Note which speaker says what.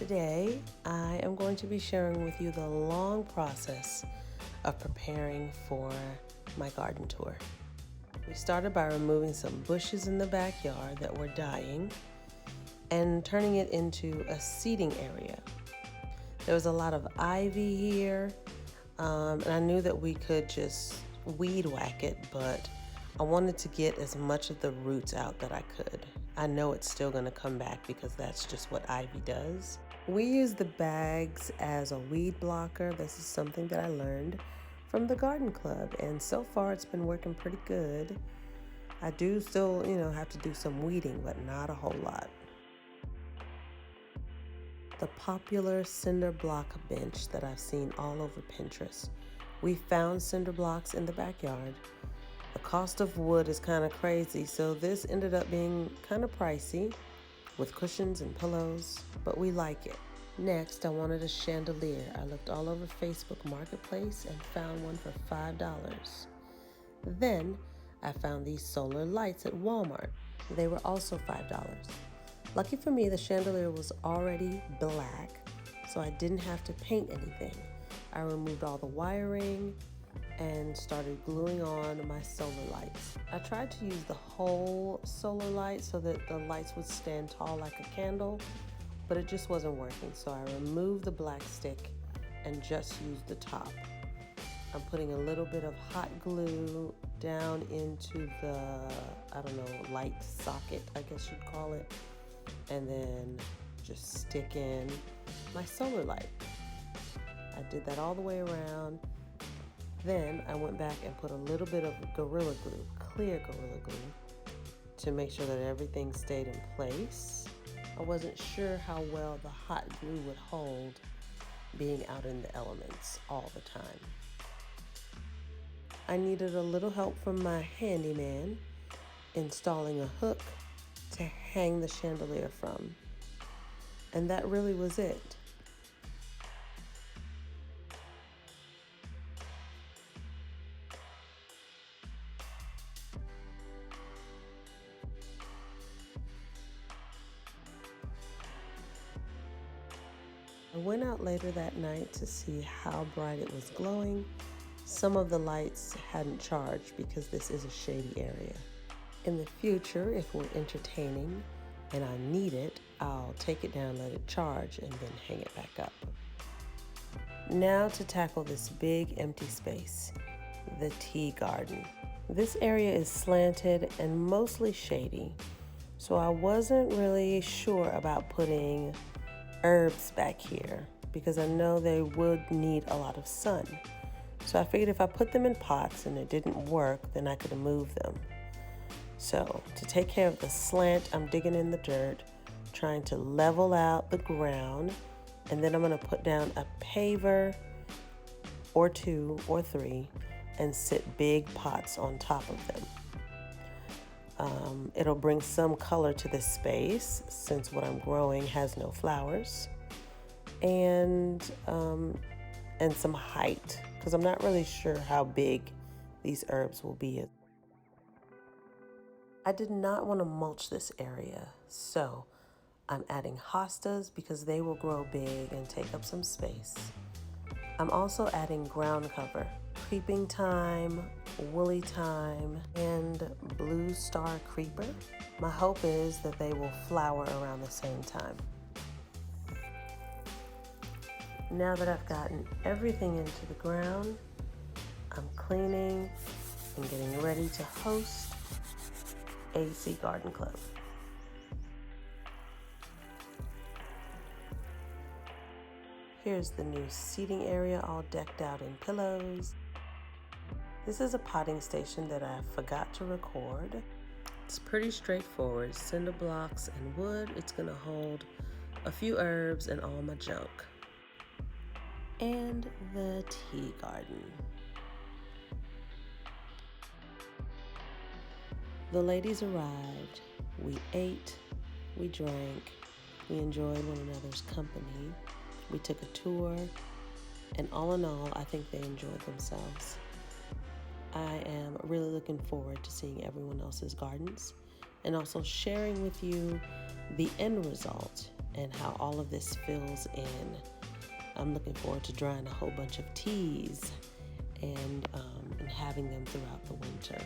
Speaker 1: Today, I am going to be sharing with you the long process of preparing for my garden tour. We started by removing some bushes in the backyard that were dying and turning it into a seating area. There was a lot of ivy here, and I knew that we could just weed whack it, but I wanted to get as much of the roots out that I could. I know it's still going to come back because that's just what ivy does. We use the bags as a weed blocker. This is something that I learned from the garden club, and so far it's been working pretty good. I do still, have to do some weeding, but not a whole lot. The popular cinder block bench that I've seen all over Pinterest. We found cinder blocks in the backyard. The cost of wood is kind of crazy, so this ended up being kind of pricey with cushions and pillows, but we like it. Next, I wanted a chandelier. I looked all over Facebook Marketplace and found one for $5. Then, I found these solar lights at Walmart. They were also $5. Lucky for me, the chandelier was already black, so I didn't have to paint anything. I removed all the wiring and started gluing on my solar lights. I tried to use the whole solar light so that the lights would stand tall like a candle, but it just wasn't working, so I removed the black stick and just used the top. I'm putting a little bit of hot glue down into the, light socket, I guess you'd call it, and then just stick in my solar light. I did that all the way around. Then I went back and put a little bit of Gorilla Glue, clear Gorilla Glue, to make sure that everything stayed in place. I wasn't sure how well the hot glue would hold being out in the elements all the time. I needed a little help from my handyman installing a hook to hang the chandelier from. And that really was it. I went out later that night to see how bright it was glowing. Some of the lights hadn't charged because this is a shady area. In the future, if we're entertaining and I need it, I'll take it down, let it charge, and then hang it back up. Now to tackle this big empty space, the tea garden. This area is slanted and mostly shady, so I wasn't really sure about putting herbs back here because I know they would need a lot of sun. So I figured if I put them in pots and it didn't work, then I could move them. So to take care of the slant, I'm digging in the dirt, trying to level out the ground, and then I'm going to put down a paver or 2 or 3 and sit big pots on top of them. It'll bring some color to this space since what I'm growing has no flowers, and some height because I'm not really sure how big these herbs will be. I did not want to mulch this area, so I'm adding hostas because they will grow big and take up some space. I'm also adding ground cover, creeping thyme, woolly thyme, and blue star creeper. My hope is that they will flower around the same time. Now that I've gotten everything into the ground, I'm cleaning and getting ready to host AC Garden Club. Here's the new seating area all decked out in pillows. This is a potting station that I forgot to record. It's pretty straightforward, cinder blocks and wood. It's gonna hold a few herbs and all my junk. And the tea garden. The ladies arrived. We ate, we drank, we enjoyed one another's company. We took a tour, and all in all, I think they enjoyed themselves. I am really looking forward to seeing everyone else's gardens and also sharing with you the end result and how all of this fills in. I'm looking forward to drying a whole bunch of teas and having them throughout the winter.